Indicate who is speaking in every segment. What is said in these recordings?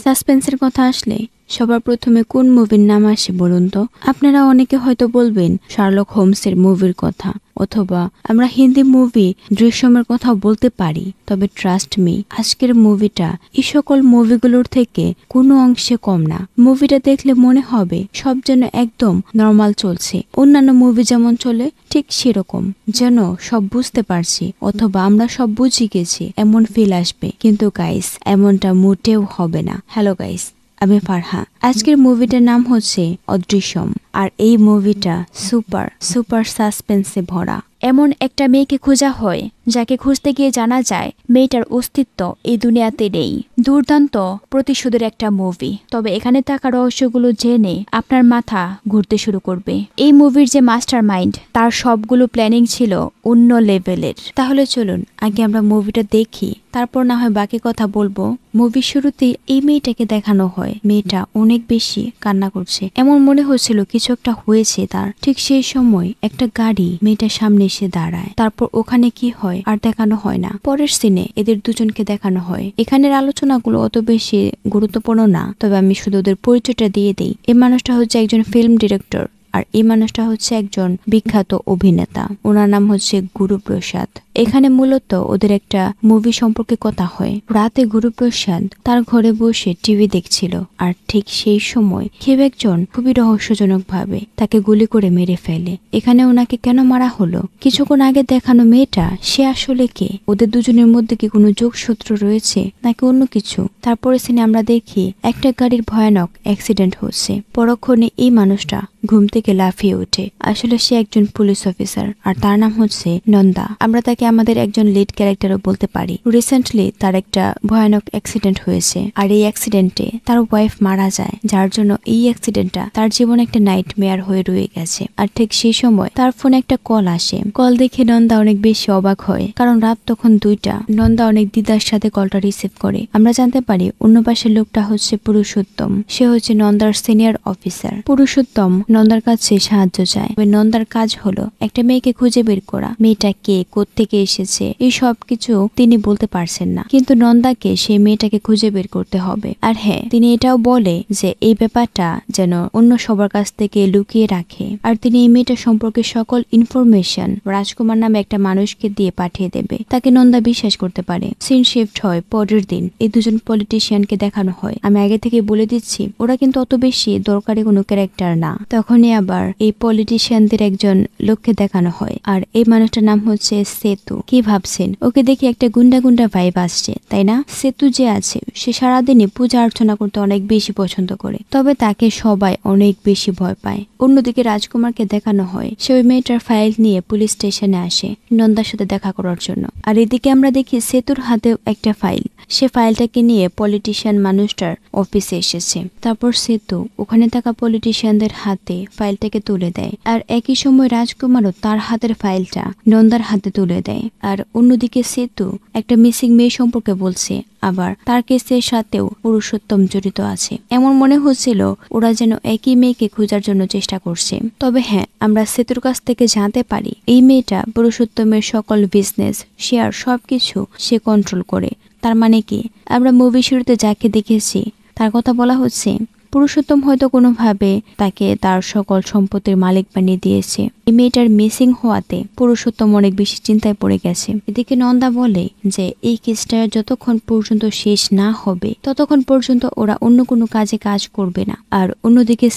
Speaker 1: সাসপেন্সের কথা আসলে সবার প্রথমে কোন মুভির নাম আসে বলুন তো? আপনারা অনেকে হয়তো বলবেন শার্লক হোমসের মুভির কথা, অথবা আমরা হিন্দি মুভি দৃশ্যমের কথাও বলতে পারি। তবে ট্রাস্ট মি, আজকের মুভিটা এই সকল মুভিগুলোর থেকে কোনো অংশে কম না। মুভিটা দেখলে মনে হবে সব যেন একদম নর্মাল চলছে, অন্যান্য মুভি যেমন চলে ঠিক সেরকম, যেন সব বুঝতে পারছি অথবা আমরা সব বুঝে গেছি এমন ফিল আসবে। কিন্তু গাইস, এমনটা মোটেও হবে না। হ্যালো গাইস, আমি ফারহা। আজকের মুভিটার নাম হচ্ছে অদৃশ্যম, আর এই মুভিটা সুপার সুপার সাসপেন্সে ভরা।
Speaker 2: এমন একটা মেয়েকে খোঁজা হয় যাকে খুঁজতে গিয়ে জানা যায় মেয়েটার অস্তিত্ব এই দুনিয়াতে নেই। দুর্দান্ত প্রতিশোধের একটা মুভি। তবে এখানে থাকা রহস্যগুলো জেনে আপনার মাথা ঘুরতে শুরু করবে। এই মুভির যে মাস্টার মাইন্ড, তার সবগুলো প্ল্যানিং ছিল অন্য লেভেলের।
Speaker 1: তাহলে চলুন আগে আমরা মুভিটা দেখি, তারপর না হয় বাকি কথা বলবো। মুভির শুরুতেই এই মেয়েটাকে দেখানো হয়। মেয়েটা অনেক বেশি কান্না করছে, এমন মনে হচ্ছিল কিছু একটা হয়েছে তার। ঠিক সেই সময় একটা গাড়ি মেয়েটার সামনে এসে দাঁড়ায়। তারপর ওখানে কি হয় আর দেখানো হয় না। পরের সিনে এদের দুজনকে দেখানো হয়। এখানের আলোচনাগুলো অত বেশি গুরুত্বপূর্ণ না, তবে আমি শুধু ওদের পরিচয়টা দিয়ে দিই। এই মানুষটা হচ্ছে একজন ফিল্ম ডিরেক্টর, আর এই মানুষটা হচ্ছে একজন বিখ্যাত অভিনেতা। ওনার নাম হচ্ছে গুরুপ্রসাদ। এখানে মূলত ওদের একটা মুভি সম্পর্কে কথা হয়। রাতে গুরুপ্রসাদ তার ঘরে বসে টিভি দেখছিল, আর ঠিক সেই সময় কেউ একজন খুবই রহস্যজনক ভাবে তাকে গুলি করে মেরে ফেলে। এখানে ওনাকে কেন মারা হলো? কিছুক্ষণ আগে দেখানো মেয়েটা, সে আসলে কে? ওদের দুজনের মধ্যে কি কোনো যোগসূত্র রয়েছে নাকি অন্য কিছু? তারপরে সিনে আমরা দেখি একটা গাড়ির ভয়ানক অ্যাক্সিডেন্ট হচ্ছে। পরক্ষণে এই মানুষটা ঘুম থেকে লাফিয়ে ওঠে। আসলে সে একজন পুলিশ অফিসার, আর তার নাম হচ্ছে নন্দা। আমরা তাকে আমাদের একজন লিড ক্যারেক্টারও বলতে পারি। রিসেন্টলি তার একটা ভয়ানক অ্যাক্সিডেন্ট হয়েছে, আর এই অ্যাক্সিডেন্টে তার ওয়াইফ মারা যায়, যার জন্য এই অ্যাক্সিডেন্টটা তার জীবনে একটা নাইটমেয়ার হয়ে রয়ে গেছে। আর ঠিক সেই সময় তার ফোনে একটা কল আসে। কল দেখে নন্দা অনেক বেশি অবাক হয়, কারণ রাত তখন 2টা। নন্দা অনেক দ্বিধার সাথে কলটা রিসিভ করে। আমরা জানতে পারি অন্য পাশের লোকটা হচ্ছে পুরুষোত্তম। সে হচ্ছে নন্দার সিনিয়র অফিসার। পুরুষোত্তম নন্দার কাছে সাহায্য চায়। নন্দার কাজ হলো একটা মেয়েকে খুঁজে বের করা। মেয়েটা কে, কোত্থেকে এসেছে, এই সব কিছু তিনি বলতে পারছেন না, কিন্তু নন্দাকে সেই মেয়েটাকে খুঁজে বের করতে হবে। আর হ্যাঁ, তিনি এটাও বলে যে এই ব্যাপারটা যেন অন্য সবার কাছ থেকে লুকিয়ে রাখে, আর তিনি এই মেয়েটা সম্পর্কে সকল ইনফরমেশন রাজকুমার নামে একটা মানুষকে দিয়ে পাঠিয়ে দেবে। তাকে নন্দা বিশ্বাস করতে পারে। সিন শিফট হয় পরের দিন। এই দুজন পলিটিশিয়ানকে দেখানো হয়। আমি আগে থেকে বলে দিচ্ছি, ওরা কিন্তু অত বেশি দরকারি কোনো ক্যারেক্টার না। তখনই আবার এই পলিটিশিয়ানদের একজন লোককে দেখানো হয়, আর এই মানুষটার নাম হচ্ছে সেতু। কি ভাবছেন? ওকে দেখে একটা গুন্ডা গুন্ডা ভাইব আসছে, তাই না? সেতু যে আছে, সে সারাদিনই পূজা অর্চনা করতে অনেক বেশি পছন্দ করে, তবে তাকে সবাই অনেক বেশি ভয় পায়। অন্যদিকে রাজকুমারকে দেখানো হয়, সে ওই মেয়েটার ফাইল নিয়ে পুলিশ স্টেশনে আসে নন্দার সাথে দেখা করার জন্য। আর এদিকে আমরা দেখি সেতুর হাতেও একটা ফাইল। সে ফাইলটাকে নিয়ে পলিটিশিয়ান মানুষটার অফিসে এসেছে। তারপর সেতু ওখানে থাকা পলিটিশিয়ানদের হাতে ফাইলটাকে তুলে দেয়, আর একই সময় রাজকুমারও তার হাতের ফাইলটা নন্দার হাতে তুলে দেয়। আর অন্যদিকে সেতু একটা মিসিং মেয়ে সম্পর্কে বলছে, আবার তার কেসের সাথেও পুরুষোত্তম জড়িত আছে। এমন মনে হচ্ছিল ওরা যেন একই মেয়েকে খোঁজার জন্য চেষ্টা করছে। তবে হ্যাঁ, আমরা সেতুর কাছ থেকে জানতে পারি এই মেয়েটা পুরুষোত্তমের সকল বিজনেস, শেয়ার সবকিছু সে কন্ট্রোল করে। তার মানে কি, আমরা মুভি শুরুতে যাকে দেখেছি তার কথা বলা হচ্ছে। পুরুষোত্তম হয়তো কোনোভাবে তাকে তার সকল সম্পত্তির মালিক বানিয়ে দিয়েছে। এই মেয়েটার মিসিং হওয়াতে পুরুষোত্তম অনেক বেশি চিন্তায় পড়ে গেছে। এদিকে নন্দা বলে যে এই কেসটা যতক্ষণ পর্যন্ত শেষ না হবে ততক্ষণ পর্যন্ত ওরা অন্য কোনো কাজে কাজ করবে না। আর অন্যদিকে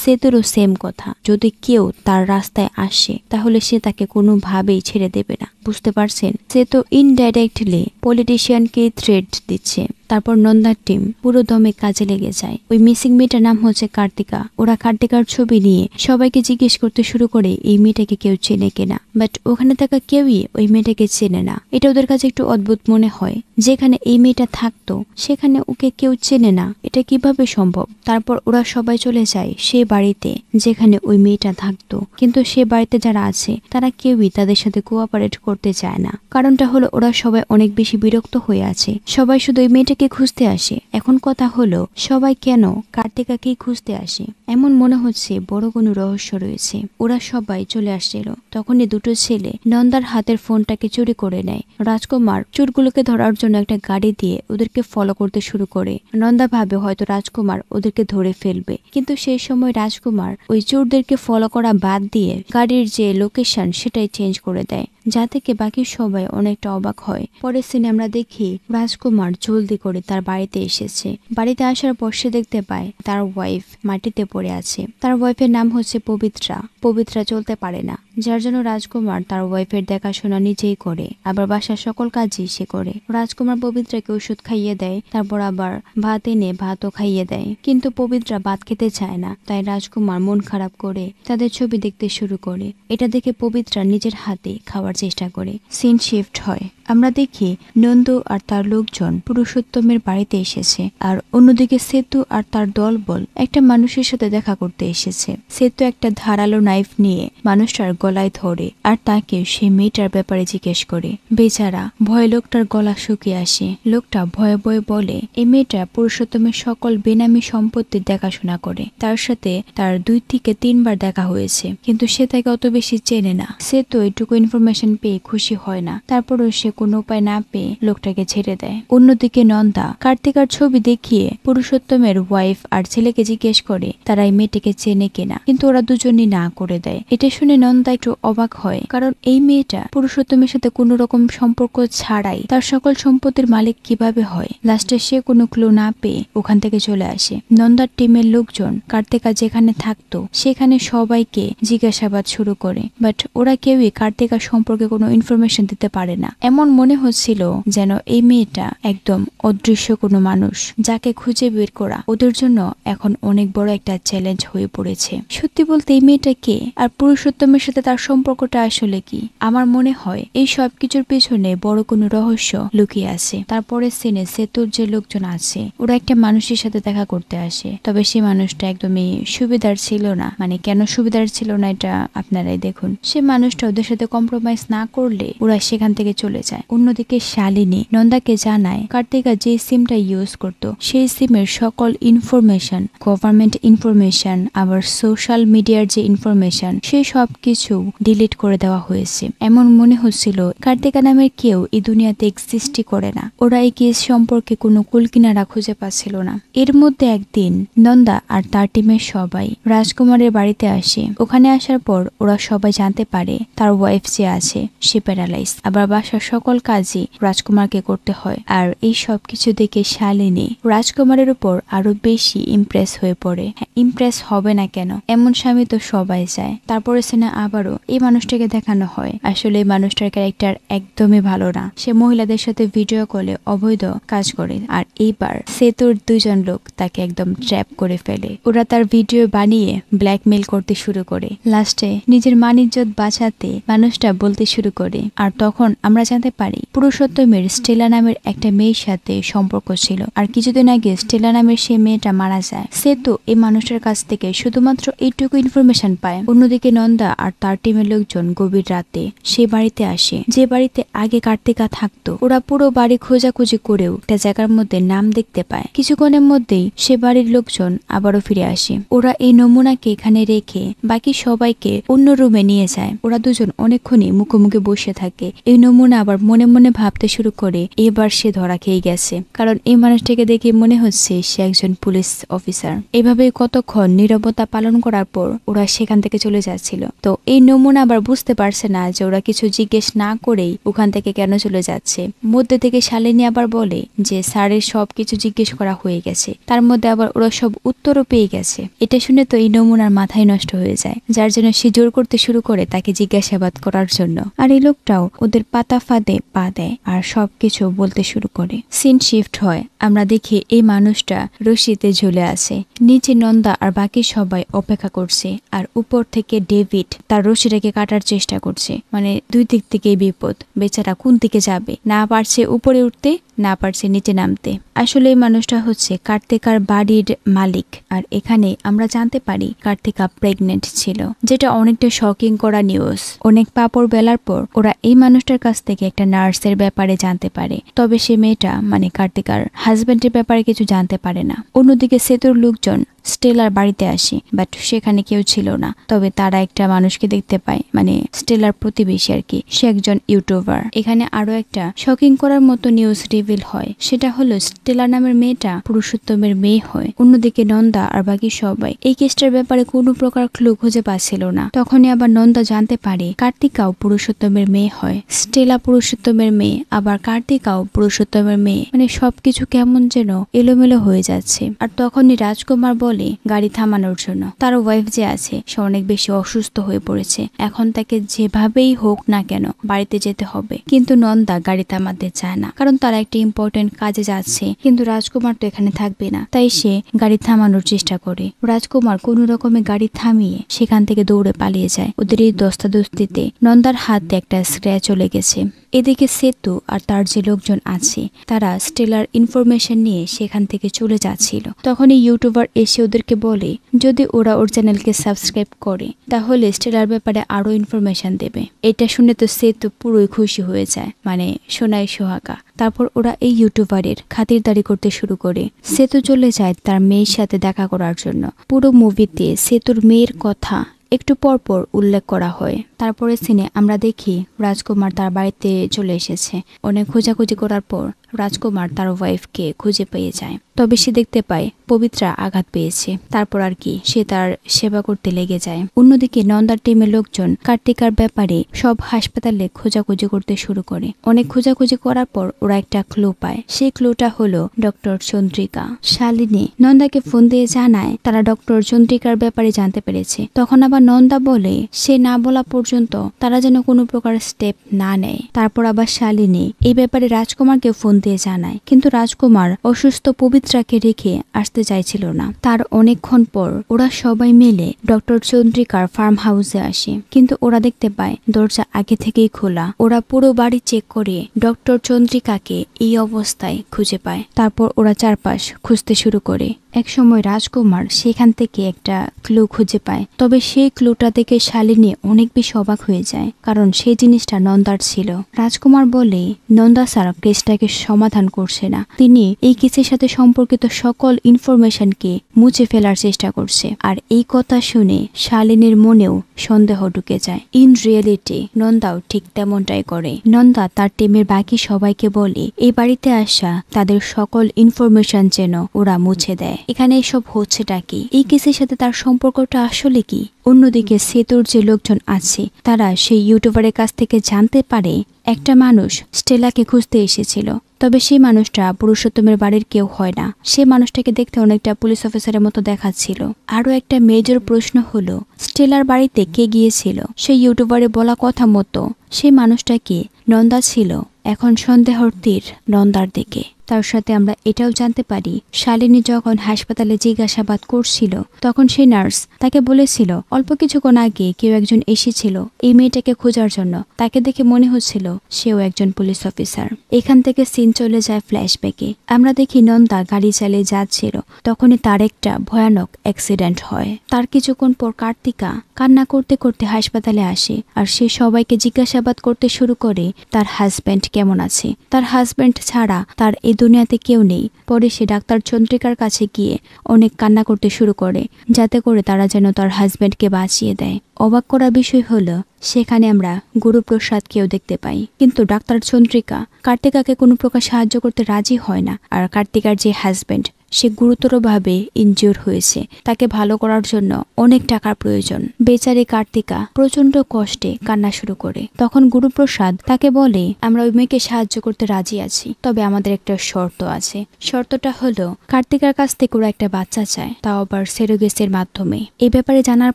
Speaker 1: সেতুরও সেম কথা। যদি কেউ তার রাস্তায় আসে তাহলে সে তাকে কোনোভাবেই ছেড়ে দেবে না। বুঝতে পারছেন? সেতু ইনডাইরেক্টলি পলিটিশিয়ানকে থ্রেট দিচ্ছে। তারপর নন্দার টিম পুরো দমে কাজে লেগে যায়। ওই মিসিং মেয়েটার নাম হচ্ছে কার্তিকা। ওরা কার্তিকার ছবি নিয়ে সবাইকে জিজ্ঞেস করতে শুরু করে এই মেয়েটাকে কেউ চেনে কিনা। বাট ওখানে থাকা কেউই ওই মেয়েটাকে চেনে না। এটা ওদের কাছে একটু অদ্ভুত মনে হয়। যেখানে এই মেয়েটা থাকতো সেখানে ওকে কেউ চেনে না, এটা কিভাবে সম্ভব? তারপর ওরা সবাই চলে যায় সে বাড়িতে যেখানে ওই মেয়েটা থাকতো, কিন্তু সে বাড়িতে যারা আছে তারা কেউই তাদের সাথে কোঅপারেট করতে চায় না। কারণটা হলো ওরা সবাই অনেক বেশি বিরক্ত হয়ে আছে। সবাই শুধু ওই মেয়েটাকে মেয়েটাকে খুঁজতে আসে। এখন কথা হলো সবাই কেন কার্তিকাকেই খুঁজতে আসে? এমন মনে হচ্ছে বড় কোনো রহস্য রয়েছে। ওরা সবাই চলে আসছিল, তখনই দুটো ছেলে নন্দার হাতের ফোনটাকে চুরি করে নেয়। রাজকুমার চোরগুলোকে ধরার জন্য একটা গাড়ি দিয়ে ওদেরকে ফলো করতে শুরু করে। নন্দা ভাবে হয়তো রাজকুমার ওদেরকে ধরে ফেলবে, কিন্তু সেই সময় রাজকুমার ওই চোরদেরকে ফলো করা বাদ দিয়ে গাড়ির যে লোকেশন সেটাই চেঞ্জ করে দেয়, যা থেকে বাকি সবাই অনেকটা অবাক হয়। পরের সিনে আমরা দেখি রাজকুমার জলদি করে তার বাড়িতে এসেছে। বাড়িতে আসার পর সে দেখতে পায় তার ওয়াইফ মাটিতে পড়ে আছে। তার ওয়াইফের নাম হচ্ছে পবিত্রা। পবিত্রা চলতে পারে না, যার জন্য রাজকুমার তার ওয়াইফের দেখাশোনা নিজেই করে, আবার বাসার সকল কাজই সে করে। রাজকুমার পবিত্রাকে ওষুধ খাইয়ে দেয়, তারপর আবার ভাত এনে ভাতও খাইয়ে দেয়, কিন্তু পবিত্রা ভাত খেতে চায় না। তাই রাজকুমার মন খারাপ করে তাদের ছবি দেখতে শুরু করে। এটা দেখে পবিত্রা নিজের হাতে খাওয়ার চেষ্টা করে। সিন শিফট হয়, আমরা দেখি নন্দু আর তার লোকজন পুরুষোত্তমের বাড়িতে এসেছে, আর অন্যদিকে সেতু আর তার দলবল একটা মানুষের সাথে দেখা করতে এসেছে। সেতু একটা ধারালো নাইফ নিয়ে মানুষটার গলায় ধরে আর তাকে সেই মেয়েটার ব্যাপারে জিজ্ঞেস করে। বেচারা ভয়ে লোকটার গলা শুকিয়ে আসে। লোকটা ভয়ে ভয়ে বলে এই মেয়েটা পুরুষোত্তমের সকল বেনামি সম্পত্তির দেখাশোনা করে, তার সাথে তার 2 থেকে 3 বার দেখা হয়েছে, কিন্তু সে তাকে অত বেশি চেনে না। সেতু এটুকু ইনফরমেশন পেয়ে খুশি হয় না, তারপরও সে কোনো উপায় না পেয়ে লোকটাকে ছেড়ে দেয়। অন্যদিকে নন্দা কার্তিকার ছবি দেখিয়ে পুরুষোত্তমের ওয়াইফ আর ছেলেকে জিজ্ঞেস করে তারা এই মেয়েটিকে চেনে কিনা, কিন্তু ওরা দুজনই না করে দেয়। এটা শুনে নন্দা একটু অবাক হয়, কারণ এই মেয়েটা পুরুষোত্তমের সাথে কোনো রকম সম্পর্ক ছাড়াই তার সকল সম্পত্তির মালিক কিভাবে হয়। লাস্টে সে কোনো ক্লু না পেয়ে ওখান থেকে চলে আসে। নন্দার টিমের লোকজন কার্তিকা যেখানে থাকতো সেখানে সবাইকে জিজ্ঞাসাবাদ শুরু করে, বাট ওরা কেউই কার্তিকা সম্পর্কে কোনো ইনফরমেশন দিতে পারে না। এমন মনে হচ্ছিল যেন এই মেয়েটা একদম অদৃশ্য কোনো মানুষ, যাকে খুঁজে বের করা ওদের জন্য এখন অনেক বড় একটা চ্যালেঞ্জ হয়ে পড়েছে। সত্যি বলতে এই মেয়েটা কে, আর পুরুষোত্তমের সাথে তার সম্পর্কটা আসলে কি? আমার মনে হয় এই সব কিছুর পেছনে বড় কোনো রহস্য লুকিয়ে আছে। তারপরে সিনে সেতুর যে লোকজন আছে ওরা একটা মানুষের সাথে দেখা করতে আসে, তবে সেই মানুষটা একদমই সুবিধার ছিল না। মানে কেন সুবিধার ছিল না এটা আপনারাই দেখুন। সে মানুষটা ওদের সাথে কম্প্রোমাইজ না করলে ওরা সেখান থেকে চলে যায়। অন্যদিকে শালিনী নন্দাকে জানায় কার্তিকা যে সিমটা ইউজ করত সেই সিমের সকল ইনফরমেশন, গভর্নমেন্ট ইনফরমেশন, আবার সোশ্যাল মিডিয়ার যে ইনফরমেশন, সেই সব কিছু ডিলিট করে দেওয়া হয়েছে। এমন মনে হচ্ছিল কার্তিকা নামের কেউ এই দুনিয়াতে এক্সিস্টই করে না। ওরা এই কেস সম্পর্কে কোনো কুলকিনারা খুঁজে পাচ্ছিল না। এর মধ্যে একদিন নন্দা আর তার টিমের সবাই রাজকুমারের বাড়িতে আসে। ওখানে আসার পর ওরা সবাই জানতে পারে তার ওয়াইফ যে আছে সে প্যারালাইজ, আবার বাসার সকল কাজই রাজকুমারকে করতে হয়। আর এই সব কিছু দেখে শালিনী রাজকুমারের উপর আরো বেশি ইমপ্রেস হয়ে পড়ে। হ্যাঁ, ইমপ্রেস হবে না কেন, এমন স্বামী তো সবাই চায়। তারপরে সিনে আবারও এই মানুষটাকে দেখানো হয়। আসলে এই মানুষটার ক্যারেক্টার একদমই ভালো না। সে মহিলাদের সাথে ভিডিও কলে অবৈধ কাজ করে, আর এইবার সেতুর 2 জন লোক তাকে একদম ট্র্যাপ করে ফেলে। ওরা তার ভিডিও বানিয়ে ব্ল্যাকমেল করতে শুরু করে। লাস্টে নিজের মান-ইজ্জত বাঁচাতে মানুষটা বলতে শুরু করে। আর তখন আমরা জানতে পারি পুরুষোত্তমের স্টেলা নামের একটা মেয়ের সাথে সম্পর্ক ছিল, আর কিছুদিন আগে স্টেলা নামের সেই মেয়েটা মারা যায়। সেতু এই মানুষটার কাছ থেকে শুধুমাত্র এইটুকু ইনফরমেশন পায়। অন্যদিকে নন্দা আর তার টিমের লোকজন গভীর রাতে সে বাড়িতে আসে যে বাড়িতে আগে কার্তিকা থাকতো। ওরা পুরো বাড়ি খোঁজাখুঁজি করেও একটা জায়গার মধ্যে নাম দেখতে পায়। কিছুক্ষণের মধ্যেই সে বাড়ির লোকজন আবারও ফিরে আসে। ওরা এই নমুনাকে এখানে রেখে বাকি সবাইকে অন্য রুমে নিয়ে যায়। ওরা দুজন অনেকক্ষণই মুখোমুখি বসে থাকে। এই নমুনা আবার মনে মনে ভাবতে শুরু করে এবার সে ধরা খেয়ে গেছে, কারণ এই মানুষটাকে দেখে মনে হচ্ছে সে একজন পুলিশ অফিসার। এভাবে কতক্ষণ নীরবতা পালন করার পর ওরা সেখান থেকে চলে যাচ্ছিল। তো এই নমুনা আবার বুঝতে পারছে না যে ওরা কিছু জিজ্ঞেস না করেই ওখান থেকে কেন চলে যাচ্ছে। মধ্যে থেকে শালিনী আবার বলে যে স্যারের সবকিছু জিজ্ঞেস করা হয়ে গেছে, তার মধ্যে আবার ওরা সব উত্তরও পেয়ে গেছে। এটা শুনে তো এই নমুনার মাথায় নষ্ট হয়ে যায়, যার জন্য সে জোর করতে শুরু করে তাকে জিজ্ঞাসাবাদ করার জন্য। আর এই লোকটাও ওদের পাতা ফাঁদে পা দেয় আর সবকিছু বলতে শুরু করে। সিন শিফট হয়, আমরা দেখি এই মানুষটা রশিতে ঝুলে আছে। নিচে নন্দা আর বাকি সবাই অপেক্ষা করছে, আর উপর থেকে ডেভিড তার রশিটাকে কাটার চেষ্টা করছে। মানে 2 দিক থেকেই বিপদ। বেচারা কোন দিকে যাবে, না পারছে উপরে উঠতে,
Speaker 2: না পারছে নিচে নামতে। আসলে এই মানুষটা হচ্ছে কার্তিকার বাড়ির মালিক। আর এখানে আমরা জানতে পারি কার্তিকা প্রেগনেন্ট ছিল, যেটা অনেকটা শকিং করা নিউজ। অনেক পাপড় বেলার পর ওরা এই মানুষটার কাছ থেকে একটা নার্সের ব্যাপারে জানতে পারে, তবে সে মেয়েটা মানে কার্তিকার হাজবেন্ডের ব্যাপারে কিছু জানতে পারে না। অন্যদিকে সেতুর লোকজন স্টেলার বাড়িতে আসে, বাট সেখানে কেউ ছিল না। তবে তারা একটা মানুষকে দেখতে পায়, মানে স্টেলার প্রতিবেশী আর কি, সে একজন ইউটিউবার। এখানে আরো একটা শকিং করার মতো নিউজ রিভিল হয়, সেটা হলো স্টেলার নামের মেয়েটা পুরুষোত্তমের মেয়ে হয়। অন্যদিকে নন্দা আর বাকি সবাই এই কেসটার ব্যাপারে কোনো প্রকার ক্লু খুঁজে পাচ্ছিল না। তখনই আবার নন্দা জানতে পারে কার্তিকাও পুরুষোত্তমের মেয়ে হয়, স্টেলা পুরুষোত্তমের মেয়ে, আবার কার্তিকাও পুরুষোত্তমের মেয়ে। মানে সবকিছু কেমন যেন এলোমেলো হয়ে যাচ্ছে। আর তখনই রাজকুমার বলে গাড়ি থামানোর জন্য। তার ওয়াইফ যে আছে সে অনেক বেশি অসুস্থ হয়ে পড়েছে, এখন তাকে যেভাবেই হোক না কেন বাড়িতে যেতে হবে। কিন্তু নন্দা গাড়ি থামাতে চায় না, কারণ তারা একটা ইম্পর্টেন্ট কাজে যাচ্ছে। কিন্তু রাজকুমার তো এখানে থাকবে না, তাই সে গাড়ি থামানোর চেষ্টা করে। রাজকুমার কোন রকমে গাড়ি থামিয়ে সেখান থেকে দৌড়ে পালিয়ে যায়। ওদের এই দস্তাদস্তিতে নন্দার হাতে একটা স্ক্র্যাচও লেগেছে। এদিকে সেতু আর তার যে লোকজন আছে তারা স্টেলার ইনফরমেশন নিয়ে সেখান থেকে চলে যাচ্ছিল। তখন এই ইউটিউবার এসে ওদেরকে বলে যদি ওরা ওর চ্যানেলকে সাবস্ক্রাইব করে তাহলে স্টেলার ব্যাপারে আরো ইনফরমেশন দেবে। এটা শুনে তো সেতু পুরোই খুশি হয়ে যায়, মানে সোনায় সোহাগা। তারপর ওরা এই ইউটিউবারের খাতিরদারি করতে শুরু করে। সেতু চলে যায় তার মেয়ের সাথে দেখা করার জন্য। পুরো মুভিতে সেতুর মেয়ের কথা একটু পরপর উল্লেখ করা হয়। তারপরে সিনে আমরা দেখি রাজকুমার তার বাড়িতে চলে এসেছে। অনেক খোঁজাখুঁজি করার পর রাজকুমার তার ওয়াইফকে খুঁজে পেয়ে যায়। তবে সে দেখতে পায় পবিত্রা আঘাত পেয়েছে। তারপর আর কি সে তার সেবা করতে লেগে যায়। অন্যদিকে নন্দার টিমের লোকজন কার্তিকার ব্যাপারে সব হাসপাতালে খোঁজাখুঁজি করতে শুরু করে। অনেক খোঁজাখুঁজি করার পর ওরা একটা ক্লু পায়। সেই ক্লুটা হলো ডক্টর চন্দ্রিকা। শালিনী নন্দাকে ফোন দিয়ে জানায় তারা ডক্টর চন্দ্রিকার ব্যাপারে জানতে পেরেছে। তখন আবার নন্দা বলে সে না বলা পর্যন্ত তারা যেন কোনো প্রকার স্টেপ না নেয়। তারপর আবার শালিনী এই ব্যাপারে রাজকুমারকে ফোন দিয়ে জানায়, কিন্তু রাজকুমার অসুস্থ পবিত্রাকে রেখে আসতে চাইছিল না। তার অনেকক্ষণ পর ওরা সবাই মিলে ডক্টর চন্দ্রিকার ফার্ম হাউসে আসে, কিন্তু ওরা দেখতে পায় দরজা আগে থেকেই খোলা। ওরা পুরো বাড়ি চেক করে ডক্টর চন্দ্রিকাকে এই অবস্থায় খুঁজে পায়। তারপর ওরা চারপাশ খুঁজতে শুরু করে। একসময় রাজকুমার সেখান থেকে একটা ক্লু খুঁজে পায়, তবে সেই ক্লুটা দেখে শালিনী অনেক বেশি অবাক হয়ে যায়, কারণ সেই জিনিসটা নন্দার ছিল। রাজকুমার বলে নন্দা স্যার কেসটাকে সমাধান করছে না, তিনি এই কেসের সাথে সম্পর্কিত সকল ইনফরমেশনকে মুছে ফেলার চেষ্টা করছে। আর এই কথা শুনে শালিনীর মনেও সন্দেহ ঢুকে যায়। ইন রিয়েলিটি নন্দাও ঠিক তেমনটাই করে। নন্দা তার টিমের বাকি সবাইকে বলে এই বাড়িতে আসা তাদের সকল ইনফরমেশন যেন ওরা মুছে দেয়। এখানে এসব হচ্ছেটা কি, এই কেসের সাথে তার সম্পর্কটা আসলে কি। অন্যদিকে সেতুর যে লোকজন আছে তারা সেই ইউটিউবারের কাছ থেকে জানতে পারে একটা মানুষ স্টেলাকে খুঁজতে এসেছিল, তবে সেই মানুষটা পুরুষোত্তমের বাড়ির কেউ হয় না। সে মানুষটাকে দেখতে অনেকটা পুলিশ অফিসারের মতো দেখাচ্ছিল। আরো একটা মেজর প্রশ্ন হলো স্টেলার বাড়িতে কে গিয়েছিল। সেই ইউটিউবারে বলা কথা মতো সেই মানুষটা কি নন্দা ছিল। এখন সন্দেহর তীর নন্দার দিকে। তার সাথে আমরা এটাও জানতে পারি শালিনী যখন হাসপাতালে জিজ্ঞাসাবাদ করছিল তখন সেই নার্স তাকে বলেছিল অল্প কিছুক্ষণ আগে কেউ একজন এসেছিল এই মেয়েটাকে খোঁজার জন্য। তাকে দেখে মনে হচ্ছিল সেও একজন পুলিশ অফিসার। এখান থেকে সিন চলে যায় ফ্ল্যাশব্যাকে। আমরা দেখি নন্দা গাড়ি চালিয়ে যাচ্ছিল, তখনই তার একটা ভয়ানক অ্যাক্সিডেন্ট হয়। তার কিছুক্ষণ পর কার্তিকা কান্না করতে করতে হাসপাতালে আসে, আর সে সবাইকে জিজ্ঞাসাবাদ করতে শুরু করে তার হাজব্যান্ড কেমন আছে। তার হাজব্যান্ড ছাড়া তার এই দুনিয়াতে কেউ নেই। পরে সে ডাক্তার চন্দ্রিকার কাছে গিয়ে অনেক কান্না করতে শুরু করে, যাতে করে তারা যেন তার হাজব্যান্ডকে বাঁচিয়ে দেয়। অবাক করার বিষয় হলো সেখানে আমরা গুরুপ্রসাদকেও দেখতে পাই, কিন্তু ডাক্তার চন্দ্রিকা কার্তিকাকে কোনো প্রকার সাহায্য করতে রাজি হয় না। আর কার্তিকার যে হাজব্যান্ড সে গুরুতরভাবে ইনজিওর হয়েছে, তাকে ভালো করার জন্য অনেক টাকার প্রয়োজন। বেচারি কার্তিকা প্রচন্ড কষ্টে কান্না শুরু করে। তখন গুরুপ্রসাদ তাকে বলে আমরা ওই মেয়েকে সাহায্য করতে রাজি আছি, তবে আমাদের একটা শর্ত আছে। শর্তটা হলো কার্তিকার কাছ থেকে ওরা একটা বাচ্চা চায়, তাও আবার সেরোগেসের মাধ্যমে। এই ব্যাপারে জানার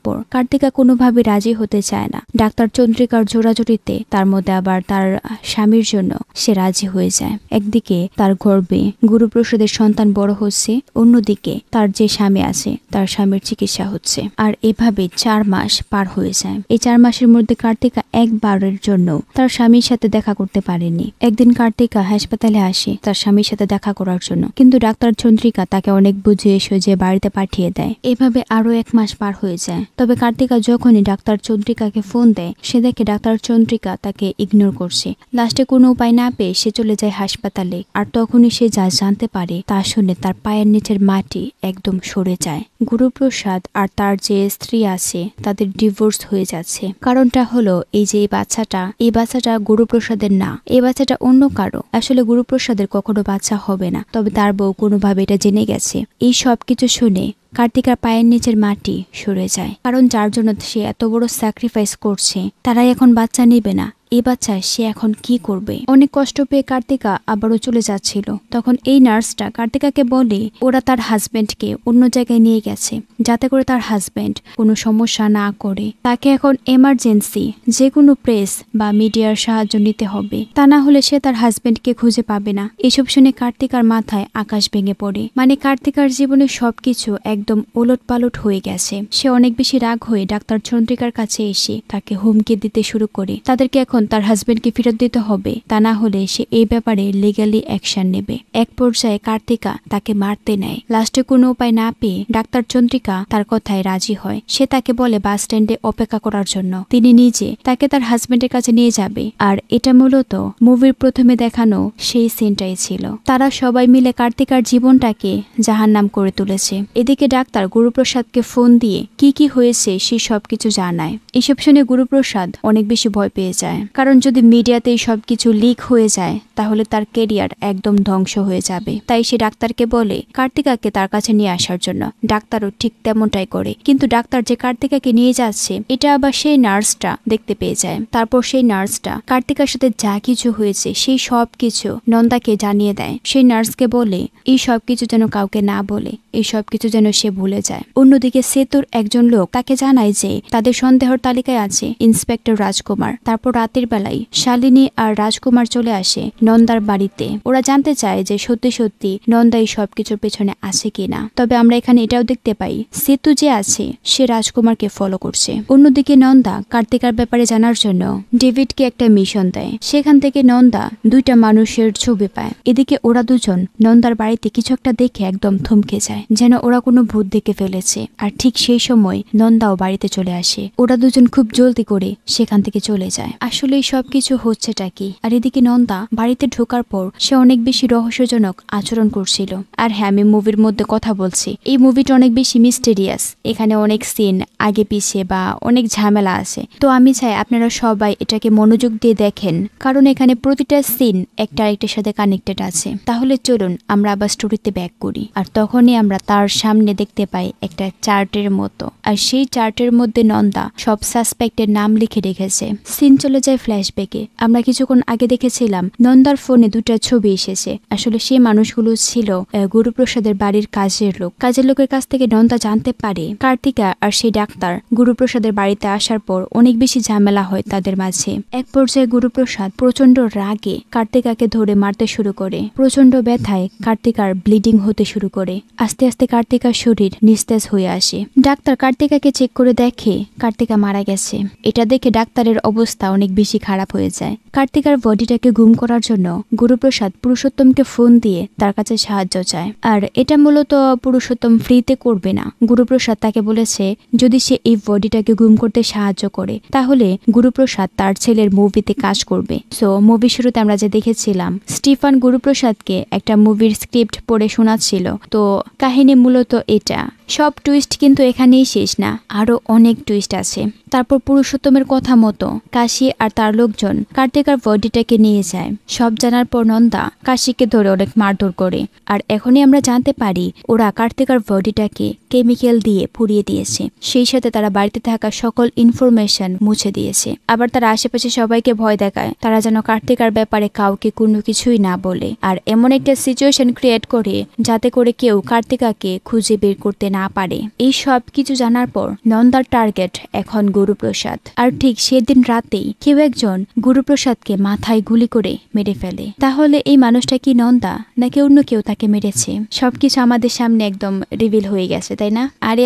Speaker 2: পর কার্তিকা কোনোভাবে রাজি হতে চায় না। ডাক্তার চন্দ্রিকার জোরাজুরিতে তার মধ্যে আবার তার স্বামীর জন্য সে রাজি হয়ে যায়। একদিকে তার গর্ভে গুরুপ্রসাদের সন্তান বড় হচ্ছে,
Speaker 1: করছে, অন্যদিকে তার যে স্বামী আছে তার স্বামীর চিকিৎসা হচ্ছে। আর এভাবে 4 মাস পার হয়ে যায়। এই 4 মাসের মধ্যে কার্তিকা একবারের জন্য তার স্বামীর সাথে দেখা করতে পারেনি। একদিন কার্তিকা হাসপাতালে আসে তার স্বামীর সাথে দেখা করার জন্য, কিন্তু ডাক্তার চন্দ্রিকা তাকে অনেক বুঝিয়ে সুঝিয়ে বাড়িতে পাঠিয়ে দেয়। এভাবে আরো 1 মাস পার হয়ে যায়। তবে কার্তিকা যখনই ডাক্তার চন্দ্রিকাকে ফোন দেয়, সে দেখে ডাক্তার চন্দ্রিকা তাকে ইগনোর করছে। লাস্টে কোনো উপায় না পেয়ে সে চলে যায় হাসপাতালে। আর তখনই সে যা জানতে পারে তা শুনে তার পায়ের নিচের মাটি একদম সরে যায়। গুরুপ্রসাদ আর তার যে স্ত্রী আছে তাদের ডিভোর্স হয়ে যাচ্ছে। কারণটা হলো এই যে এই বাচ্চাটা গুরুপ্রসাদের না, এই বাচ্চাটা অন্য কারো। আসলে গুরুপ্রসাদের কখনো বাচ্চা হবে না, তবে তার বউ কোনোভাবে এটা জেনে গেছে। এই সব কিছু শুনে কার্তিকার পায়ের নিচের মাটি সরে যায়। কারণ যার জন্য সে এত বড় স্যাক্রিফাইস করছে তারাই এখন বাচ্চা নেবে না। এই বাচ্চা সে এখন কি করবে? অনেক কষ্ট পেয়ে কার্তিকা আবারও চলে যাচ্ছিল। তখন এই নার্সটা কার্তিকাকে বলে ওরা তার হাজবেন্ডকে অন্য জায়গায় নিয়ে গেছে, যাতে করে তার হাজবেন্ড কোনো সমস্যা না করে। তাকে এখন এমার্জেন্সি যে কোনো প্রেস বা মিডিয়ার সাহায্য নিতে হবে, তা না হলে সে তার হাজবেন্ডকে খুঁজে পাবে না। এসব শুনে কার্তিকার মাথায় আকাশ ভেঙে পড়ে। মানে কার্তিকার জীবনে সবকিছু একদম ওলটপালট হয়ে গেছে। সে অনেক বেশি রাগ হয়ে ডাক্তার চন্দ্রিকার কাছে এসে তাকে হুমকি দিতে শুরু করে। তাদেরকে এখন তার হাজবেন্ডকে ফেরত দিতে হবে, তা না হলে সে এই ব্যাপারে লিগ্যালি অ্যাকশন নেবে। এক পর্যায়ে কার্তিকা তাকে মারতে নেয়। লাস্টে কোনো উপায় না পেয়ে ডাক্তার চন্দ্রিকা তার কথায় রাজি হয়। সে তাকে বলে বাস স্ট্যান্ডে অপেক্ষা করার জন্য। তিনি নিজে তাকে তার হাজবেন্ডের কাছে নিয়ে যাবে। আর এটা মূলত মুভির প্রথমে দেখানো সেই সিনটাই ছিল। তারা সবাই মিলে কার্তিকার জীবনটাকে জাহান্নাম করে তুলেছে। এদিকে ডাক্তার গুরুপ্রসাদকে ফোন দিয়ে কি হয়েছে সে সবকিছু জানায়। এসব শুনে গুরুপ্রসাদ অনেক বেশি ভয় পেয়ে যায়। কারণ যদি মিডিয়াতে সবকিছু লিক হয়ে যায় তাহলে তার কেরিয়ার একদম ধ্বংস হয়ে যাবে। তাই সে ডাক্তারকে বলে কার্তিকাকে তার কাছে নিয়ে আসার জন্য। ডাক্তারও ঠিক তেমনটাই করে। কিন্তু ডাক্তার যে কার্তিকাকে নিয়ে যাচ্ছে এটা আবার সেই নার্সটা দেখতে পেয়ে যায়। তারপর সেই নার্সটা কার্তিকার সাথে যা কিছু হয়েছে সেই সব কিছু নন্দাকে জানিয়ে দেয়। সেই নার্সকে বলে এই সব কিছু যেন কাউকে না বলে, এই সব কিছু যেন সে ভুলে যায়। অন্যদিকে সেতুর একজন লোক তাকে জানায় যে তাদের সন্দেহর তালিকায় আছে ইন্সপেক্টর রাজকুমার। তারপর রাতের বেলায় শালিনী আর রাজকুমার চলে আসে নন্দার বাড়িতে। ওরা জানতে চায় যে সত্যি সত্যি নন্দা এই সবকিছুর পেছনে আছে কিনা। তবে আমরা এখানে এটাও দেখতে পাই সেতু যে আছে সে রাজকুমারকে ফলো করছে। অন্যদিকে নন্দা কার্তিকার ব্যাপারে জানার জন্য ডেভিডকে একটা মিশন দেয়। সেখান থেকে নন্দা 2টা মানুষের ছবি পায়। এদিকে ওরা দুজন নন্দার বাড়িতে কিছু একটা দেখে একদম থমকে যায়, যেন ওরা কোনো ভূত দেখে ফেলেছে। আর ঠিক সেই সময় নন্দাও বাড়িতে চলে আসে। ওরা দুজন খুব জলদি করে সেখান থেকে চলে যায়। আসলে এই সবকিছু হচ্ছেটা কি? আর এদিকে নন্দা বাড়িতে ঢোকার পর সে অনেক বেশি রহস্যজনক আচরণ করছিল। আর হ্যাঁ, আমি মুভির মধ্যে কথা বলছি, এই মুভিটা অনেক বেশি মিস্টেরিয়াস। এখানে অনেক সিন আগে পিছিয়ে বা অনেক ঝামেলা আছে। তো আমি চাই আপনারা সবাই এটাকে মনোযোগ দিয়ে দেখেন, কারণ এখানে প্রতিটা সিন একটা আরেকটার সাথে কানেক্টেড আছে। তাহলে চলুন আমরা আবার স্টোরিতে ব্যাক করি। আর তখনই আমরা তার সামনে দেখতে পাই একটা চার্টের মতো। আর সেই চার্টের মধ্যে নন্দা সব সাসপেক্টের নাম লিখে রেখেছে। সিন চলে যায় ফ্ল্যাশব্যাকে। আমরা কিছুক্ষণ আগে দেখেছিলাম নন্দার ফোনে 2টা ছবি এসেছে। আসলে সেই মানুষগুলো ছিল গুরুপ্রসাদের বাড়ির কাজের লোক। কাজের লোকের কাছ থেকে নন্দা জানতে পারে কার্তিকা আর সেই ডাক্তার গুরুপ্রসাদের বাড়িতে আসার পর অনেক বেশি ঝামেলা হয় তাদের মাঝে। এক পর্যায়ে গুরুপ্রসাদ প্রচন্ড রাগে কার্তিকাকে ধরে মারতে শুরু করে। প্রচন্ড ব্যথায় কার্তিকার ব্লিডিং হতে শুরু করে। আস্তে আস্তে কার্তিকার শরীর নিস্তেজ হয়ে আসে। ডাক্তার কার্তিকাকে চেক করে দেখে কার্তিকা মারা গেছে। এটা দেখে ডাক্তারের অবস্থা অনেক বেশি খারাপ হয়ে যায়। কার্তিকার বডিটাকে গুম করার জন্য গুরুপ্রসাদ পুরুষোত্তমকে ফোন দিয়ে তার কাছে সাহায্য চায়। আর এটা মূলত পুরুষোত্তম ফ্রিতে করবে না। গুরুপ্রসাদ তাকে বলেছে যদি সে এই বডিটাকে গুম করতে সাহায্য করে তাহলে গুরুপ্রসাদ তার ছেলের মুভিতে কাজ করবে। সো মুভি শুরুতে আমরা যে দেখেছিলাম স্টিফান গুরুপ্রসাদকে একটা মুভির স্ক্রিপ্ট পড়ে শোনাচ্ছিল। তো কাহিনী মূলত এটা। সব টুইস্ট কিন্তু এখানেই শেষ না, আরো অনেক টুইস্ট আছে। তারপর পুরুষোত্তমের কথা মতো কাশি আর তার লোকজন কার্তিকার বডিটাকে নিয়ে যায়। সব জানার পর নন্দা কাশিকে ধরে অনেক মারধর করে। আর এখনই আমরা জানতে পারি ওরা কার্তিকার বডিটাকে
Speaker 2: কেমিক্যাল দিয়ে পুড়িয়ে দিয়েছে। সেই সাথে তারা বাড়িতে থাকা সকল ইনফরমেশন মুছে দিয়েছে। আবার তারা আশেপাশে সবাইকে ভয় দেখায় তারা যেন কার্তিকার ব্যাপারে কাউকে কোনো কিছুই না বলে, আর এমন একটা সিচুয়েশন ক্রিয়েট করে যাতে করে কেউ কার্তিকাকে খুঁজে বের করতে না পারে। এই সব কিছু জানার পর নন্দার টার্গেট এখন গুরুপ্রসাদ। আর ঠিক সেদিন রাতেই কেউ একজন গুরুপ্রসাদকে মাথায় গুলি করে মেরে ফেলে। তাহলে এই মানুষটা কি নন্দা নাকি অন্য কেউ তাকে মেরেছে? সবকিছু আমাদের সামনে একদম রিভিল হয়ে গেছে, তাই না? আরে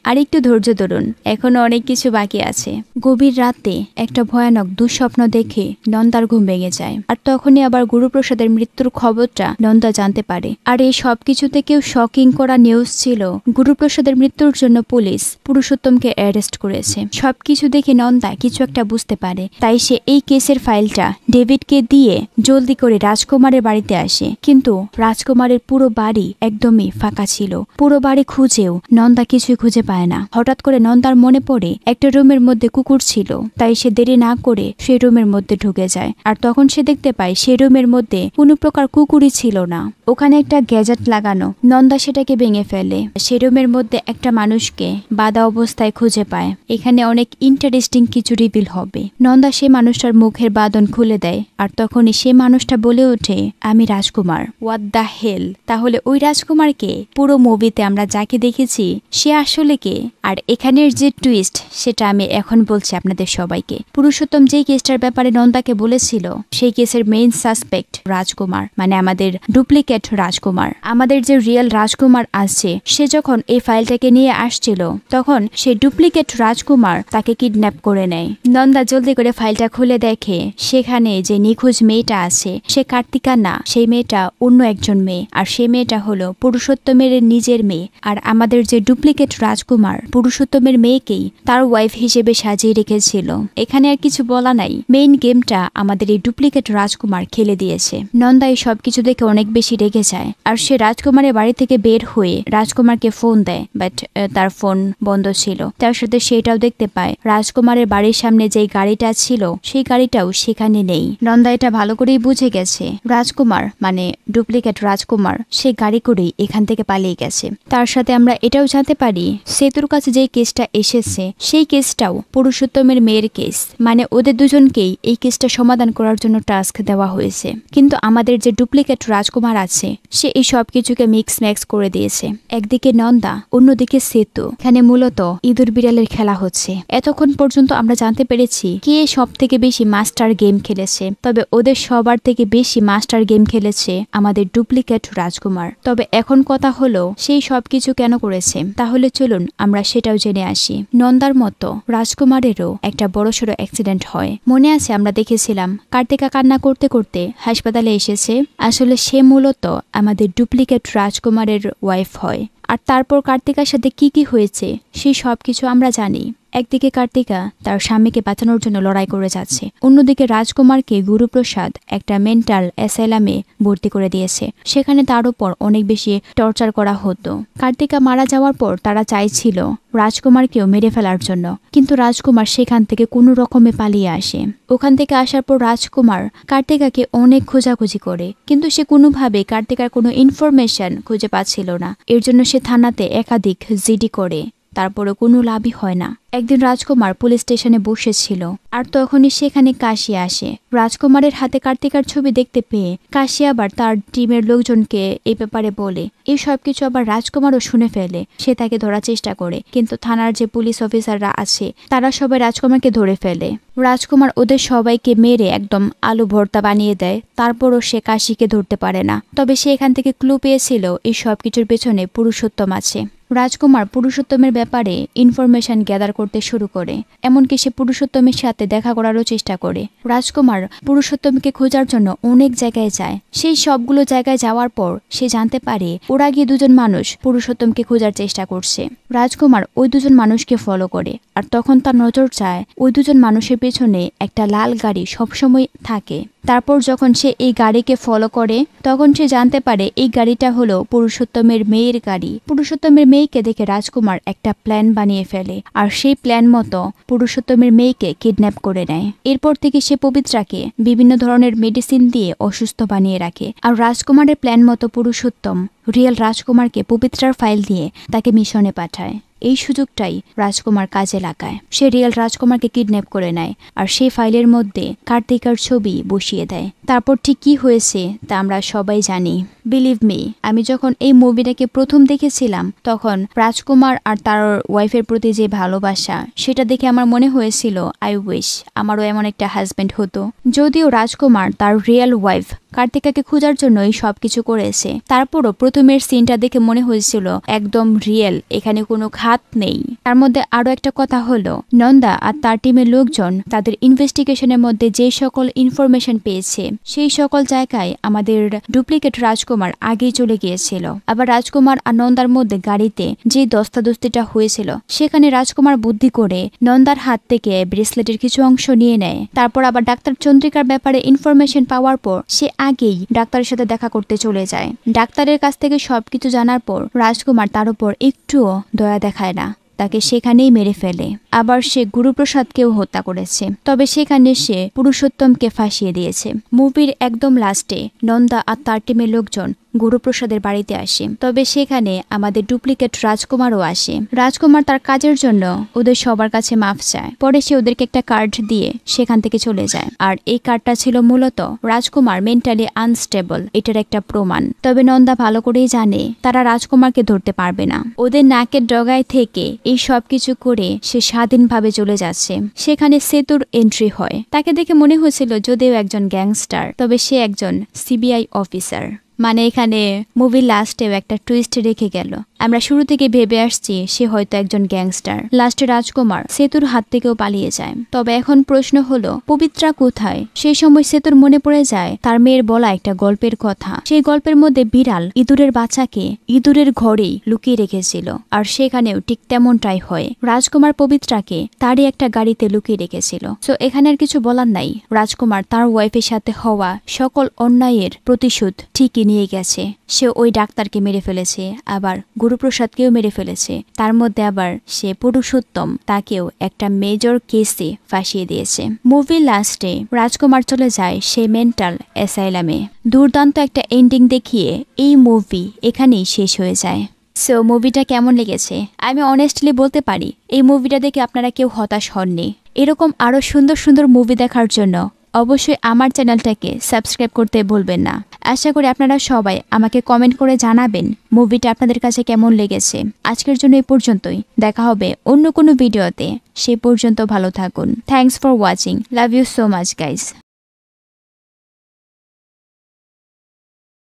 Speaker 2: আর একটু ধৈর্য ধরুন, এখনো অনেক কিছু বাকি আছে। গভীর রাতে একটা ভয়ানক দুঃস্বপ্ন দেখে নন্দার ঘুম ভেঙে যায়। আর তখনই আবার গুরুপ্রসাদের মৃত্যুর খবরটা নন্দা জানতে পারে। আর এই সবকিছু থেকেও শকিং করা নিউজ ছিল গুরুপ্রসাদের মৃত্যুর জন্য পুলিশ পুরুষোত্তমকে অ্যারেস্ট করেছে। সবকিছু দেখে নন্দা কিছু একটা বুঝতে পারে, তাই সে এই কেসের ফাইলটা ডেভিডকে দিয়ে জলদি করে রাজকুমারের বাড়িতে আসে। কিন্তু রাজকুমারের পুরো বাড়ি একদমই ফাঁকা ছিল। পুরো বাড়ি খুঁজেও নন্দা কিছুই খুঁজে পায় না। হঠাৎ করে নন্দার মনে পড়ে একটা রুমের মধ্যে কুকুর ছিল, তাই সে দেরি না করে সেই রুমের মধ্যে ঢুকে যায়। আর তখন সে দেখতে পায় সেই রুমের মধ্যে কোনো প্রকার কুকুরই ছিল না, ওখানে একটা গ্যাজেট লাগানো। নন্দা সেটাকে ভেঙে ফেলে। সেই রুমের মধ্যে একটা মানুষকে বাঁধা অবস্থায় খুঁজে পায়। এখানে অনেক ইন্টারেস্টিং কিছু রিভিল হবে। নন্দা সে মানুষটার মুখের বাঁধন খুলে দেয়, আর তখনই সে মানুষটা বলে ওঠে, আমি রাজকুমার। What the hell? তাহলে ওই রাজকুমারকে পুরো মুভিতে আমরা যাকে দেখেছি সে আসলে কে? আর এখানের যে টুইস্ট সেটা আমি এখন বলছি আপনাদের সবাইকে। পুরুষোত্তম যে কেসটার ব্যাপারে নন্দাকে বলেছিল সেই কেসের মেইন সাসপেক্ট রাজকুমার, মানে আমাদের ডুপ্লিকেট রাজকুমার। আমাদের যে রিয়েল রাজকুমার আছে সে যখন এই ফাইলটাকে নিয়ে আসছিল তখন সেই ডুপ্লিকেট রাজকুমার তাকে কিডন্যাপ করে নেয়। নন্দা জলদি করে ফাইলটা খুলে দেখে সেখানে যে নিখোঁজ মেয়েটা আছে সে কার্তিকা না, সেই মেয়েটা অন্য একজন মেয়ে। আর সেই মেয়েটা হলো পুরুষোত্তমের নিজের মেয়ে। আর আমাদের যে ডুপ্লিকেট রাজকুমার পুরুষোত্তমের মেয়েকেই তার ওয়াইফ হিসেবে সাজিয়ে রেখেছিল। এখানে আর কিছু বলা নাই, মেইন গেমটা আমাদের এই ডুপ্লিকেট রাজকুমার খেলে দিয়েছে। নন্দা এই সবকিছু দেখে অনেক বেশি রেগে যায়। আর সে রাজকুমারের বাড়ি থেকে বের হয়ে রাজকুমারকে ফোন দেয়, বাট তার ফোন বন্ধ ছিল। তার সাথে সেটাও দেখতে পায় রাজকুমারের বাড়ির সামনে যে গাড়িটা ছিল সেই গাড়িটাও সেখানে নেই। নন্দা এটা ভালো করেই বুঝে গেছে রাজকুমার মানে ডুপ্লিকেট রাজকুমার সে গাড়ি করেই এখান থেকে পালিয়ে গেছে। তার সাথে আমরা এটাও জানতে পারি সেতুর কাছে যে কেসটা এসেছে সেই কেসটাও পুরুষোত্তমের মেয়ের কেস, মানে ওদের দুজনকেই এই কেসটা সমাধান করার জন্য টাস্ক দেওয়া হয়েছে। কিন্তু আমাদের যে ডুপ্লিকেট রাজকুমার আছে সে এই সব কিছুকে মিক্স ম্যাক্স করে দিয়েছে। একদিকে নন্দা, অন্যদিকে সেতু। এখানে মূলত ইঁদুর বিড়ালের খেলা হচ্ছে। এতক্ষণ পর্যন্ত আমরা জানতে পেরেছি কে সব থেকে বেশি মাস্টার গেম খেলেছে। তবে ওদের সবার থেকে বেশি মাস্টার গেম খেলেছে আমাদের ডুপ্লিকেট রাজকুমার। তবে এখন কথা হলো সেই সব কিছু কেন করেছে? তাহলে চলুন আমরা সেটাও জেনে আসি। নন্দার মতো রাজকুমারেরও একটা বড়সড় অ্যাক্সিডেন্ট হয়। মনে আছে আমরা দেখেছিলাম কার্তিকা কান্না করতে করতে হাসপাতালে এসেছে। আসলে সে মূলত আমাদের ডুপ্লিকেট রাজকুমারের ওয়াইফ হয়। আর তারপর কার্তিকার সাথে কি কি হয়েছে সেই সব কিছু আমরা জানি। একদিকে কার্তিকা তার স্বামীকে বাঁচানোর জন্য লড়াই করে যাচ্ছে, অন্যদিকে রাজকুমারকে গুরুপ্রসাদ একটা মেন্টাল অ্যাসাইলামে ভর্তি করে দিয়েছে। সেখানে তার উপর অনেক বেশি টর্চার করা হতো। কার্তিকা মারা যাওয়ার পর তারা চাইছিল রাজকুমারকেও মেরে ফেলার জন্য, কিন্তু রাজকুমার সেখান থেকে কোনো রকমে পালিয়ে আসে। ওখান থেকে আসার পর রাজকুমার কার্তিকাকে অনেক খোঁজাখুঁজি করে, কিন্তু সে কোনোভাবে কার্তিকার কোনো ইনফরমেশন খুঁজে পাচ্ছিল না। এর জন্য সে থানাতে একাধিক জিডি করে, তারপরে কোনো লাভই হয় না। একদিন রাজকুমার পুলিশ স্টেশনে বসেছিল, আর তখনই সেখানে কাশি আসে। রাজকুমারের হাতে কার্তিকার ছবি দেখতে পেয়ে কাশি আবার তার টিমের লোকজনকে এই ব্যাপারে বলে। এই সবকিছু আবার রাজকুমারও শুনে ফেলে। সে তাকে ধরার চেষ্টা করে, কিন্তু থানার যে পুলিশ অফিসাররা আছে তারা সবাই রাজকুমারকে ধরে ফেলে। রাজকুমার ওদের সবাইকে মেরে একদম আলু ভর্তা বানিয়ে দেয়। তারপরও সে কাশিকে ধরতে পারে না। তবে সে এখান থেকে ক্লু পেয়েছিল এই সবকিছুর পেছনে পুরুষোত্তম আছে। রাজকুমার পুরুষোত্তমের ব্যাপারে ইনফরমেশন গ্যাদার করতে শুরু করে, এমনকি সে পুরুষোত্তমের সাথে দেখা করারও চেষ্টা করে। রাজকুমার পুরুষোত্তমকে খোঁজার জন্য অনেক জায়গায় যায়। সেই সবগুলো জায়গায় যাওয়ার পর সে জানতে পারে ওরা গিয়ে দুজন মানুষ পুরুষোত্তমকে খোঁজার চেষ্টা করছে। রাজকুমার ওই দুজন মানুষকে ফলো করে, আর তখন তার নজর যায় ওই দুজন মানুষের পেছনে একটা লাল গাড়ি সবসময় থাকে। তারপর যখন সে এই গাড়িকে ফলো করে তখন সে জানতে পারে এই গাড়িটা হলো পুরুষোত্তমের মেয়ের গাড়ি। পুরুষোত্তমের মেয়েকে দেখে রাজকুমার একটা প্ল্যান বানিয়ে ফেলে আর সেই প্ল্যান মতো পুরুষোত্তমের মেয়েকে কিডন্যাপ করে নেয়। এরপর থেকে সে পবিত্রাকে বিভিন্ন ধরনের মেডিসিন দিয়ে অসুস্থ বানিয়ে রাখে আর রাজকুমারের প্ল্যান মতো পুরুষোত্তম রিয়েল রাজকুমারকে পবিত্রার ফাইল দিয়ে তাকে মিশনে পাঠায়। এই সুযোগটাই রাজকুমার কাজে লাগায়। সে রিয়েল রাজকুমারকে কিডন্যাপ করে নেয় আর সেই ফাইলের মধ্যে কার্তিকার ছবি বসিয়ে দেয়। তারপর ঠিক কি হয়েছে তা আমরা সবাই জানি। বিলিভ মি, আমি যখন এই মুভিটাকে প্রথম দেখেছিলাম তখন রাজকুমার আর তার ওয়াইফের প্রতি যে ভালোবাসা সেটা দেখে আমার মনে হয়েছিল আই উইশ আমারও এমন একটা হাজবেন্ড হতো। যদিও রাজকুমার তার রিয়েল ওয়াইফ কার্তিকাকে খোঁজার জন্যই সবকিছু করেছে, তারপরও প্রথমের সিনটা দেখে মনে হয়েছিল একদম রিয়েল, এখানে কোনো ঘাত নেই। তার মধ্যে আরো একটা কথা হলো নন্দা আর তার টিমের লোকজন তাদের ইনভেস্টিগেশনের মধ্যে যে সকল ইনফরমেশন পেয়েছে সেই সকল জায়গায় আমাদের ডুপ্লিকেট রাজকুমার আগেই চলে গিয়েছিল। আবার রাজকুমার আর নন্দার মধ্যে গাড়িতে যে দস্তাদস্তিটা হয়েছিল সেখানে রাজকুমার বুদ্ধি করে নন্দার হাত থেকে ব্রেসলেটের কিছু অংশ নিয়ে নেয়। তারপর আবার ডাক্তার চন্দ্রিকার ব্যাপারে ইনফরমেশন পাওয়ার পর সে আগেই ডাক্তারের সাথে দেখা করতে চলে যায়। ডাক্তারের কাছ থেকে সবকিছু জানার পর রাজকুমার তার উপর একটুও দয়া দেখায় না, তাকে সেখানেই মেরে ফেলে। আবার সে গুরুপ্রসাদকেও হত্যা করেছে, তবে সেখানে সে পুরুষোত্তমকে ফাঁসিয়ে দিয়েছে। মুভির একদম লাস্টে নন্দা আর তার টিমের লোকজন গুরুপ্রসাদের বাড়িতে আসে, তবে সেখানে আমাদের ডুপ্লিকেট রাজকুমারও আসে। রাজকুমার তার কাজের জন্য ওদের সবার কাছে মাফ চায়, পরে সে ওদেরকে একটা কার্ড দিয়ে সেখান থেকে চলে যায়। আর এই কার্ডটা ছিল মূলত রাজকুমার মেন্টালি আনস্টেবল এটার একটা প্রমাণ। তবে নন্দা ভালো করেই জানে তারা রাজকুমারকে ধরতে পারবে না। ওদের নাকের ডগায় থেকে এই সব কিছু করে সে স্বাধীনভাবে চলে যাচ্ছে। সেখানে সেতুর এন্ট্রি হয়। তাকে দেখে মনে হয়েছিল যদিও একজন গ্যাংস্টার, তবে সে একজন সিবিআই অফিসার। মানে এখানে মুভির লাস্টেও একটা টুইস্ট রেখে গেল। আমরা শুরু থেকে ভেবে আসছি সে হয়তো একজন গ্যাংস্টার। লাস্টে রাজকুমার সেতুর হাত থেকেও পালিয়ে যায়। তবে এখন প্রশ্ন হলো পবিত্রা কোথায়? সেই সময় সেতুর মনে পড়ে যায় তার মেয়ের বলা একটা গল্পের কথা। সেই গল্পের মধ্যে বিড়াল ইঁদুরের বাচ্চাকে ইঁদুরের ঘরেই লুকিয়ে রেখেছিল, আর সেখানেও ঠিক তেমনটাই হয়। রাজকুমার পবিত্রাকে তারই একটা গাড়িতে লুকিয়ে রেখেছিল। সো এখানে আর কিছু বলার নাই। রাজকুমার তার ওয়াইফের সাথে হওয়া সকল অন্যায়ের প্রতিশোধ ঠিকই নিয়ে গেছে। সে ওই ডাক্তারকে মেরে ফেলেছে, আবার গুরুপ্রসাদকেও মেরে ফেলেছে। তার মধ্যে আবার সে পুরুষোত্তম তাকেও একটা মেজর কেসে ফাঁসিয়ে দিয়েছে। মুভির লাস্টে রাজকুমার চলে যায় সে মেন্টাল অ্যাসাইলামে। দুর্দান্ত একটা এন্ডিং দেখিয়ে এই মুভি এখানেই শেষ হয়ে যায়। সো মুভিটা কেমন লেগেছে? আমি অনেস্টলি বলতে পারি এই মুভিটা দেখে আপনারা কেউ হতাশ হননি। এরকম আরো সুন্দর সুন্দর মুভি দেখার জন্য অবশ্যই আমার চ্যানেলটাকে সাবস্ক্রাইব করতে ভুলবেন না। আশা করি আপনারা সবাই আমাকে কমেন্ট করে জানাবেন মুভিটা আপনাদের কাছে কেমন লেগেছে। আজকের জন্য এই পর্যন্তই, দেখা হবে অন্য কোনো ভিডিওতে। সে পর্যন্ত ভালো থাকুন। Thanks for watching. Love you so much guys.